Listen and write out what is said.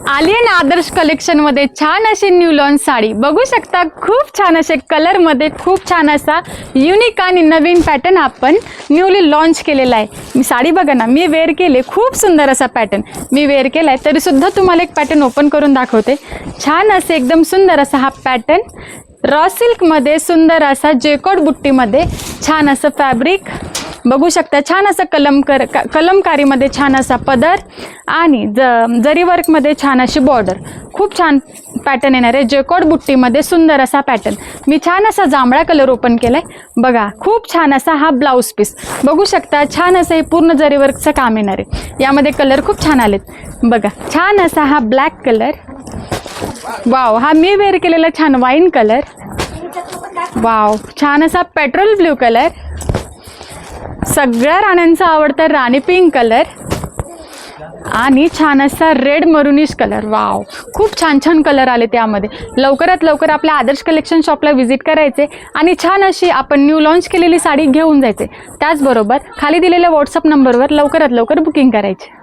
आली आहे ना आदर्श कलेक्शनमध्ये छान अशी न्यू लॉन्च साडी बघू शकता। खूप छान असे कलरमध्ये खूप छान असा युनिक आणि नवीन पॅटर्न आपण न्यूली लॉन्च केलेला आहे। मी साडी बघा ना, मी वेअर केले, खूप सुंदर असा पॅटर्न मी वेअर केला आहे। तरीसुद्धा तुम्हाला एक पॅटर्न ओपन करून दाखवते। छान असे एकदम सुंदर असा हा पॅटर्न रॉ सिल्कमध्ये सुंदर असा जेकॉर्ड बुट्टीमध्ये छान असं फॅब्रिक बघू शकता। छान असं कलमकारीमध्ये छान असा पदर आणि जरी वर्कमध्ये छान अशी बॉर्डर, खूप छान पॅटर्न येणार आहे। जेकॉर्ड बुट्टीमध्ये सुंदर असा पॅटर्न मी छान असा जांभळा कलर ओपन केलाय बघा। खूप छान असा हा ब्लाऊज पीस बघू शकता। छान असं हे पूर्ण जरी वर्कचं काम येणार आहे। यामध्ये कलर खूप छान आलेत बघा। छान असा हा ब्लॅक कलर, वाव, हा मी वेअर केलेला छान वाईन कलर, वाव, छान असा पेट्रोल ब्ल्यू कलर, सगळ्या राण्यांचा आवडता राणी पिंक कलर आणि छान असा रेड मरुनिश कलर। वाव, खूप छान छान कलर आले त्यामध्ये। लवकरात लवकर आपल्या आदर्श कलेक्शन शॉपला व्हिजिट करायचे आणि छान अशी आपण न्यू लॉन्च केलेली साडी घेऊन जायचे। त्याचबरोबर खाली दिलेल्या व्हॉट्सअप नंबरवर लवकरात लवकर बुकिंग करायचे।